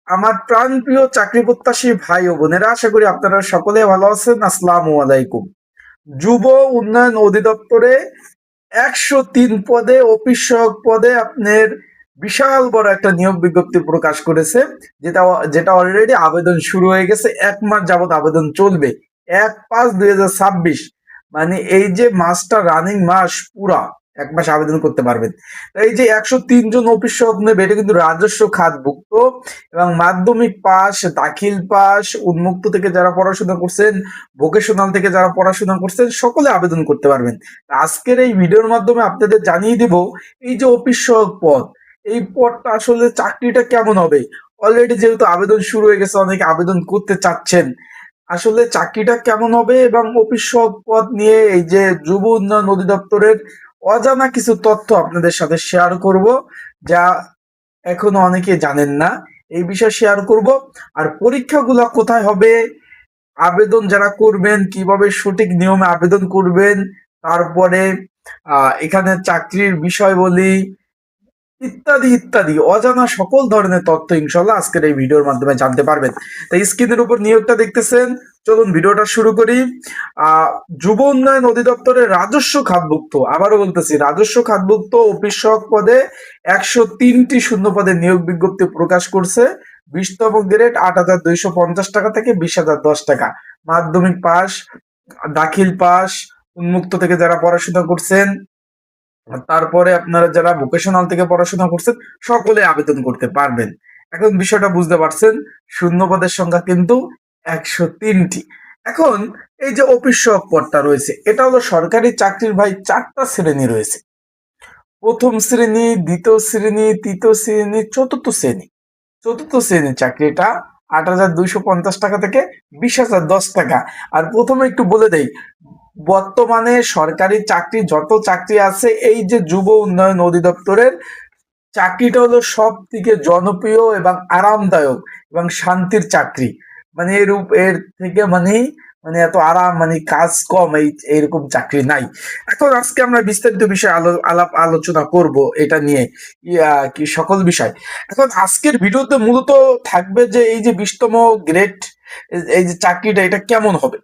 আমার প্রাণপ্রিয় চাকরি প্রত্যাশী ভাই ও বোনেরা, আশা করি আপনারা সকলে ভালো আছেন। আসসালামু আলাইকুম। যুব উন্নয়ন অধিদপ্তরে 103 পদে অফিস সহায়ক পদে আপনার বিশাল বড় একটা নিয়োগ বিজ্ঞপ্তি প্রকাশ করেছে, যেটা যেটা অলরেডি আবেদন শুরু হয়ে গেছে। 1 মাস যাবত আবেদন চলবে। 1/5/2026, মানে এই যে মাসটা রানিং মাস, পুরা 1 মাস আবেদন করতে পারবেন। এই যে 103 জন অফিস সহায়ক নেবে, এটা কিন্তু রাজস্ব খাতভুক্ত এবং মাধ্যমিক পাস, দাখিল পাস, উন্মুক্ত থেকে যারা পড়াশোনা করছেন, ভোকেশনাল থেকে যারা পড়াশোনা করছেন, সকলে আবেদন করতে পারবেন। আজকের এই ভিডিওর মাধ্যমে আপনাদের জানিয়ে দিব এই যে অফিস সহায়ক পদ, এই পদটা আসলে চাকরিটা কেমন হবে। অলরেডি যেহেতু আবেদন শুরু হয়ে গেছে, অনেকে আবেদন করতে চাচ্ছেন, আসলে চাকরিটা কেমন হবে এবং অফিস সহায়ক পদ নিয়ে এই যে যুব উন্নয়ন অধিদপ্তরের অজানা কিছু তথ্য আপনাদের সাথে শেয়ার করব, যা এখনো অনেকে জানেন না। এই বিষয়ে শেয়ার করব। আর পরীক্ষাগুলো কোথায় হবে, আবেদন যারা করবেন কিভাবে সঠিক নিয়মে আবেদন করবেন, তারপরে এখানে চাকরির বিষয়বলী ইত্যাদি ইত্যাদি অজানা সকল ধরনের তথ্য ইনশাল্লাহ আজকের এই ভিডিওর মাধ্যমে জানতে পারবেন। তাই স্ক্রিনের উপর নিয়োগটা দেখতেছেন, চলুন ভিডিওটা শুরু করি। যুব উন্নয়ন অধিদপ্তরের রাজস্ব খাতভুক্ত, আবারও বলতেছি, রাজস্ব খাতভুক্ত অফিস সহায়ক পদে 103টি শূন্য পদে নিয়োগ বিজ্ঞপ্তি প্রকাশ করছে। 20তম গ্রেড 8,250 টাকা থেকে 20,010 টাকা। মাধ্যমিক পাস, দাখিল পাস, উন্মুক্ত থেকে যারা পড়াশোনা করছেন, তারপরে আপনারা যারা ভোকেশনাল থেকে পড়াশোনা করছেন, সকলে আবেদন করতে পারবেন। এখন বিষয়টা বুঝতে পারছেন, শূন্য পদের সংখ্যা কিন্তু 103টি। এখন এই যে অফিস সহায়ক পদটা রয়েছে, এটা হলো সরকারি চাকরির ভাই 4টা শ্রেণী রয়েছে। প্রথম শ্রেণী, দ্বিতীয় শ্রেণী, তৃতীয় শ্রেণী, চতুর্থ শ্রেণী। চতুর্থ শ্রেণীর চাকরিটা 8,250 টাকা থেকে 20,010 টাকা। আর প্রথমে একটু বলে দেই, বর্তমানে সরকারি চাকরি যত চাকরি আছে, এই যে যুব উন্নয়ন অধিদপ্তরের চাকরিটা হলো সব থেকে জনপ্রিয় এবং আরামদায়ক এবং শান্তির চাকরি। মানে এর থেকে মানে মানে এত আরাম, মানে কাজ কম, এইরকম চাকরি নাই। এখন আজকে আমরা বিস্তারিত বিষয় আলোচনা করব এটা নিয়ে, কি সকল বিষয়। এখন আজকের ভিডিওতে মূলত থাকবে যে এই যে 20তম গ্রেড, এই যে চাকরিটা, এটা কেমন হবে।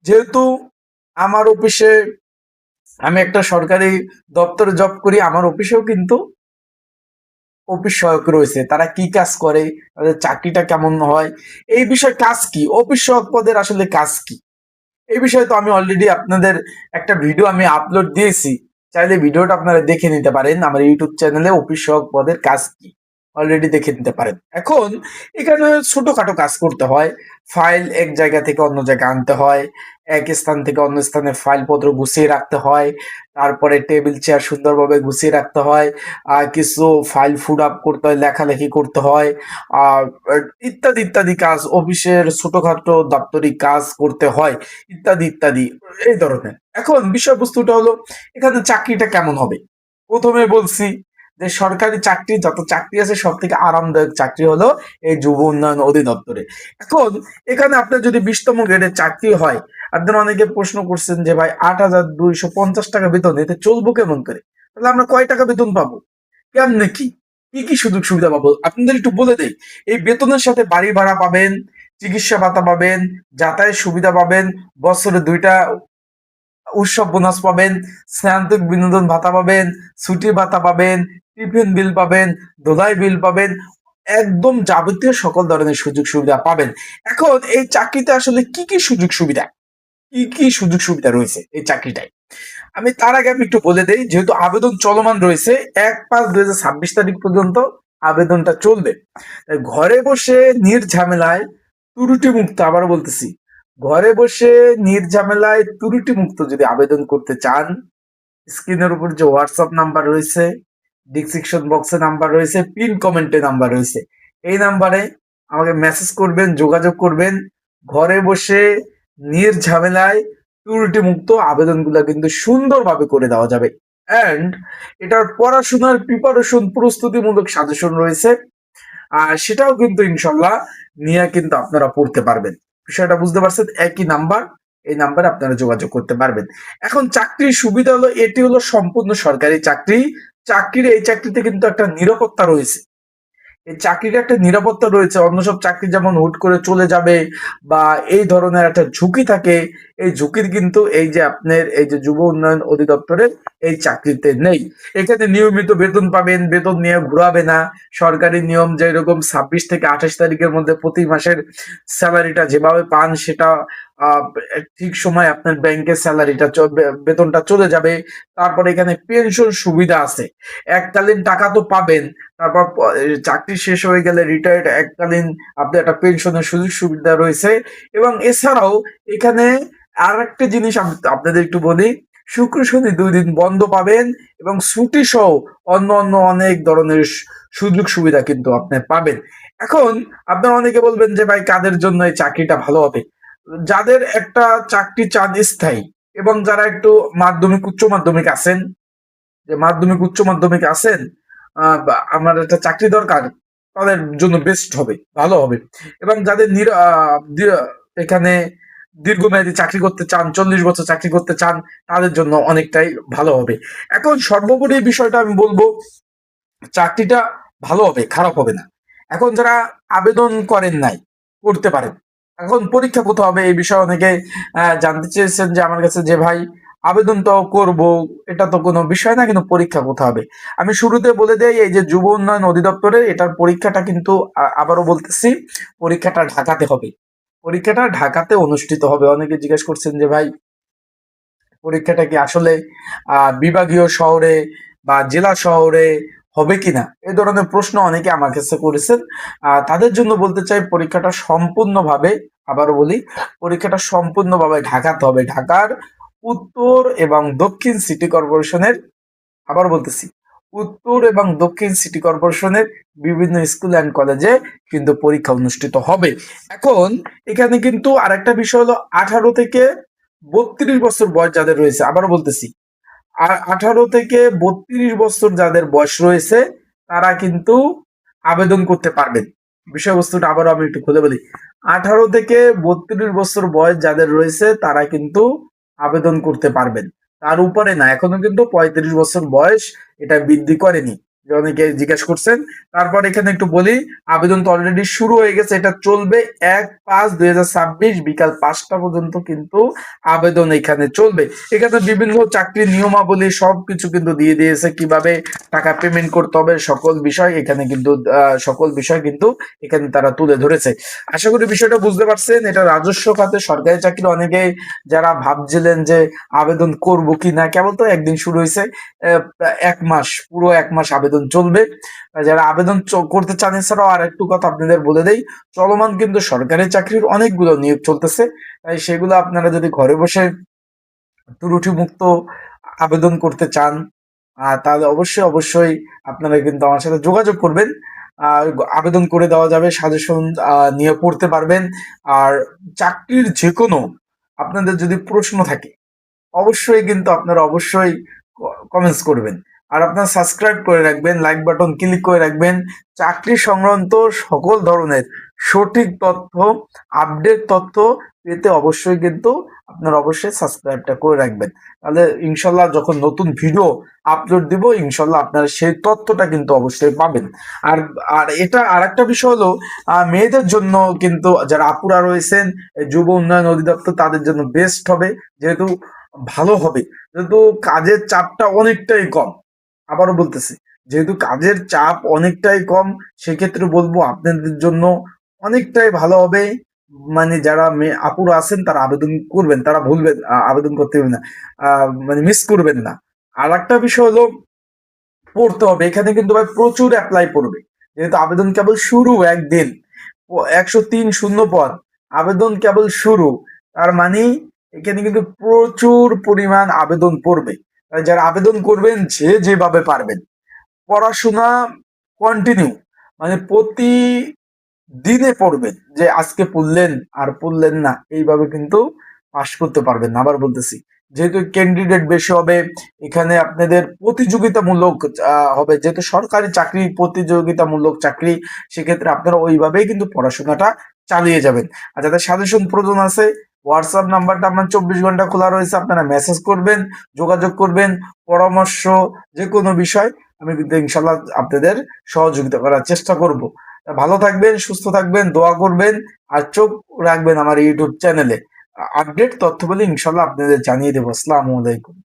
যেহেতু আমার অফিসে, আমি একটা সরকারি দপ্তরে জব করি, আমার অফিসেও কিন্তু অফিস সহায়ক রয়েছে। তারা কি কাজ করে, তাদের চাকরিটা কেমন হয়, এই বিষয়ে কাজ কি, অফিস সহায়ক পদের আসলে কাজ কি, এই বিষয়ে তো আমি অলরেডি আপনাদের একটা ভিডিও আমি আপলোড দিয়েছি। চাইলে ভিডিওটা আপনারা দেখে নিতে পারেন আমার ইউটিউব চ্যানেলে, অফিস সহায়ক পদের কাজ কি, অলরেডি দেখে নিতে পারেন। এখন এখানে ছোটখাটো কাজ করতে হয়। ফাইল এক জায়গা থেকে অন্য জায়গায় আনতে হয়, এক স্থান থেকে অন্য স্থানে ফাইলপত্র গুছিয়ে রাখতে হয়, তারপরে টেবিল চেয়ার সুন্দরভাবে গুছিয়ে রাখতে হয়, আর কিছু ফাইল ফুড আপ করতে হয়, লেখালেখি করতে হয়, আর ইত্যাদি ইত্যাদি কাজ, অফিসের ছোটখাটো দাপ্তরিক কাজ করতে হয়, ইত্যাদি ইত্যাদি এই ধরনের। এখন বিষয়বস্তুটা হলো, এখানে চাকরিটা কেমন হবে। প্রথমে বলছি যে সরকারি চাকরি, যত চাকরি আছে সব থেকে আরামদায়ক চাকরি হলো এই যুব উন্নয়ন অধিদপ্তরে। এখন এখানে আপনার যদি 20তম গ্রেডের চাকরি হয়, আপনারা অনেকে প্রশ্ন করছেন যে ভাই 8,250 টাকা বেতন, এতে চলবো কেমন করে, তাহলে আমরা কয় টাকা বেতন পাবো, কেমনে কি, কি কি সুযোগ সুবিধা পাবো আপনাদের একটু বলে দেই। এই বেতনের সাথে বাড়ি ভাড়া পাবেন, চিকিৎসা ভাতা পাবেন, যাতায়াত সুবিধা পাবেন, বছরে 2টা উৎসব বোনাস পাবেন, স্নাতক বিনোদন ভাতা পাবেন, ছুটির ভাতা পাবেন, টিফিন বিল পাবেন, ধোলাই বিল পাবেন, একদম যাবতীয় সকল ধরনের সুযোগ সুবিধা পাবেন। এখন এই চাকরিতে আসলে কি কি সুযোগ সুবিধা, কি কি সুযোগ সুবিধা রয়েছে এই চাকরিটায়, আমি তার আগে আমি একটু বলে দেই। যেহেতু আবেদন চলমান রয়েছে, 1/5/2026 তারিখ পর্যন্ত আবেদনটা চলবে। তাই ঘরে বসে নির্ঝামেলায়, ত্রুটি মুক্ত, আবার বলতেছি, ঘরে বসে নির্ঝামেলায় ত্রুটি মুক্ত যদি আবেদন করতে চান, স্ক্রিনের উপর যে হোয়াটসঅ্যাপ নাম্বার রয়েছে, ডিসক্রিপশন বক্সে নাম্বার রয়েছে, পিন কমেন্টে নাম্বার রয়েছে, এই নাম্বারে আমাকে মেসেজ করবেন, যোগাযোগ করবেন। ঘরে বসে নির্ঝামেলায় ত্রুটি মুক্ত আবেদনগুলো কিন্তু সুন্দরভাবে করে দেওয়া যাবে। অ্যান্ড এটার পড়াশোনার প্রিপারেশন, প্রস্তুতিমূলক সাজেশন রয়েছে, আর সেটাও কিন্তু ইনশাল্লাহ নিয়ে কিন্তু আপনারা পড়তে পারবেন। বিষয়টা বুঝতে পারছেন, একই নাম্বার, এই নাম্বারে আপনারা যোগাযোগ করতে পারবেন। এখন চাকরির সুবিধা হলো, এটি হলো সম্পূর্ণ সরকারি চাকরি। চাকরির এই চাকরিতে কিন্তু একটা নিরাপত্তা রয়েছে। এই চাকরির একটা নিরাপত্তা রয়েছে। অন্য সব চাকরি যেমন হুট করে চলে যাবে বা এই ধরনের একটা ঝুঁকি থাকে, এই ঝুঁকির কিন্তু এই যে আপনার এই যে যুব উন্নয়ন অধিদপ্তরের এই চাকরিতে নেই। এখানে নিয়মিত বেতন পাবেন, বেতন নিয়ে ঘুরাবে না। সরকারি নিয়ম যেরকম 26 থেকে 28 তারিখের মধ্যে প্রতি মাসের স্যালারিটা যেভাবে পান সেটা আহ, ঠিক সময় আপনার ব্যাংকের স্যালারিটা বেতনটা চলে যাবে। তারপরে এখানে পেনশন সুবিধা আছে, এককালীন টাকা তো পাবেন। তারপর চাকরি শেষ হয়ে গেলে রিটায়ার্ড এককালীন আপনি একটা পেনশনের সুযোগ সুবিধা রয়েছে। এবং এছাড়াও এখানে আর একটা জিনিস আপনাদের একটু বলি, শুক্র শনি 2 দিন বন্ধ পাবেন এবং ছুটি সহ অন্য অন্য অনেক ধরনের সুযোগ সুবিধা কিন্তু আপনি পাবেন। এখন আপনারা অনেকে বলবেন যে ভাই কাদের জন্য এই চাকরিটা ভালো হবে? যাদের একটা চাকরি চান স্থায়ী এবং যারা একটু মাধ্যমিক উচ্চ মাধ্যমিক আছেন, যে মাধ্যমিক উচ্চ মাধ্যমিক আছেন, আমার একটা চাকরি দরকার, তাদের জন্য বেস্ট হবে, ভালো হবে। এবং যাদের এখানে দীর্ঘমেয়াদী চাকরি করতে চান, 40 বছর চাকরি করতে চান, তাদের জন্য অনেকটাই ভালো হবে। এখন সর্বোপরি এই বিষয়টা আমি বলবো, চাকরিটা ভালো হবে, খারাপ হবে না। এখন যারা আবেদন করেন নাই, করতে পারেন। এখন পরীক্ষা কোথাও হবে এই বিষয়ে অনেকে জানতে চেয়েছেন যে আমার কাছে, যে ভাই আবেদন তো করব, এটা তো কোনো বিষয় না, কিন্তু পরীক্ষা কোথাও হবে। আমি শুরুতে বলে দেই, এই যে যুব উন্নয়ন অধিদপ্তরে এটার পরীক্ষাটা কিন্তু আবারও বলতেছি, পরীক্ষাটা ঢাকাতে হবে। পরীক্ষাটা ঢাকাতে অনুষ্ঠিত হবে। অনেকে জিজ্ঞেস করছেন যে ভাই পরীক্ষাটা কি আসলে বিভাগীয় শহরে বা জেলা শহরে হবে কিনা, এ ধরনের প্রশ্ন অনেকে আমার কাছে করেছেন। তাদের জন্য বলতে চাই, পরীক্ষাটা সম্পূর্ণভাবে, আবারও বলি, পরীক্ষাটা সম্পূর্ণভাবে ঢাকাতে হবে। ঢাকার উত্তর এবং দক্ষিণ সিটি কর্পোরেশনের, আবার বলতেছি, উত্তর এবং দক্ষিণ সিটি কর্পোরেশনের বিভিন্ন স্কুল অ্যান্ড কলেজে কিন্তু পরীক্ষা অনুষ্ঠিত হবে। এখন এখানে কিন্তু আরেকটা বিষয় হলো, 18 থেকে 32 বছর বয়স যাদের রয়েছে, আবারও বলতেছি, আর 18 থেকে 32 বছর যাদের বয়স রয়েছে, তারা কিন্তু আবেদন করতে পারবেন। বিষয়বস্তুটা আবারও আমি একটু খুলে বলি, 18 থেকে 32 বছর বয়স যাদের রয়েছে তারা কিন্তু আবেদন করতে পারবেন। তার উপরে না, এখনো কিন্তু 35 বছর বয়স এটা বৃদ্ধি করেনি, যে অনেকে জিজ্ঞেস করছেন। তারপর এখানে একটু বলি, আবেদন তো অলরেডি শুরু হয়ে গেছে, এটা চলবে 1/5/2026 বিকাল 5টা পর্যন্ত কিন্তু আবেদন এখানে চলবে। এখানে বিভিন্ন চাকরির নিয়মাবলী সবকিছু কিন্তু দিয়ে দিয়েছে, কিভাবে টাকা পেমেন্ট করতে হবে, সকল বিষয় এখানে কিন্তু সকল বিষয় কিন্তু এখানে তারা তুলে ধরেছে। আশা করি বিষয়টা বুঝতে পারছেন। এটা রাজস্ব খাতে সরকারি চাকরি, অনেকে যারা ভাবছিলেন যে আবেদন করব কি না, কেবল তো একদিন শুরু হয়েছে, 1 মাস, পুরো 1 মাস আবেদন চলবে। যারা আবেদন করতে চান, এছাড়াও আর একটু কথা আপনাদের বলে দেই, চলমান কিন্তু সরকারি চাকরির অনেকগুলো নিয়োগ চলতেছে। তাই সেগুলো আপনারা যদি ঘরে বসে ত্রুটি মুক্ত আবেদন করতে চান, তাহলে অবশ্যই অবশ্যই আপনারা কিন্তু আমার সাথে যোগাযোগ করবেন। আবেদন করে দেওয়া যাবে, সাজেশন নিয়ে পড়তে পারবেন। আর চাকরির যে কোনো আপনাদের যদি প্রশ্ন থাকে, অবশ্যই কিন্তু আপনারা অবশ্যই কমেন্টস করবেন। আর আপনারা সাবস্ক্রাইব করে রাখবেন, লাইক বাটন ক্লিক করে রাখবেন। চাকরি সংক্রান্ত সকল ধরনের সঠিক তথ্য, আপডেট তথ্য পেতে অবশ্যই কিন্তু আপনারা অবশ্যই সাবস্ক্রাইবটা করে রাখবেন। তাহলে ইনশাল্লাহ যখন নতুন ভিডিও আপলোড দিব, ইনশাল্লাহ আপনারা সেই তথ্যটা কিন্তু অবশ্যই পাবেন। আর আর এটা আর একটা বিষয় হলো, মেয়েদের জন্য কিন্তু যারা আপুরা রয়েছেন, যুব উন্নয়ন অধিদপ্তর তাদের জন্য বেস্ট হবে, যেহেতু ভালো হবে, যেহেতু কাজের চাপটা অনেকটাই কম। আবারও বলতেছি, যেহেতু কাজের চাপ অনেকটাই কম, সেক্ষেত্রে বলবো আপনাদের জন্য অনেকটাই ভালো হবে। মানে যারা মেয়ে আপুরা আছেন তারা আবেদন করবেন, তারা ভুলবেন, আবেদন করতে হবে না, মানে মিস করবেন না। আর একটা বিষয় হলো, পড়তে হবে। এখানে কিন্তু ভাই প্রচুর অ্যাপ্লাই পড়বে, যেহেতু আবেদন কেবল শুরু, একদিন 103 শূন্য পদ, আবেদন কেবল শুরু। তার মানে এখানে কিন্তু প্রচুর পরিমাণ আবেদন পড়বে। তাই যারা আবেদন করবেন, যে যেভাবে পারবেন পড়াশোনা কন্টিনিউ, মানে প্রতি দিনে পড়বেন, যে আজকে পড়লেন আর পড়লেন না, এইভাবে কিন্তু পাশ করতে পারবেন না। আবার বলতেছি, যেহেতু ক্যান্ডিডেট বেশি হবে, এখানে আপনাদের প্রতিযোগিতামূলক হবে, যেহেতু সরকারি চাকরি প্রতিযোগিতামূলক চাকরি, সেক্ষেত্রে আপনারা ওইভাবেই কিন্তু পড়াশোনাটা চালিয়ে যাবেন। আর যাদের সাজেশন প্রয়োজন আছে, হোয়াটসঅ্যাপ নাম্বারটা আপনার 24 ঘন্টা খোলা রয়েছে, আপনারা মেসেজ করবেন, যোগাযোগ করবেন, পরামর্শ যে কোনো বিষয় আমি কিন্তু ইনশাল্লাহ আপনাদের সহযোগিতা করার চেষ্টা করব। ভালো থাকবেন, সুস্থ থাকবেন, দোয়া করবেন আর চোখ রাখবেন আমার ইউটিউব চ্যানেলে। আপডেট তথ্যগুলি ইনশাল্লাহ আপনাদের জানিয়ে দেবো। আসসালামু আলাইকুম।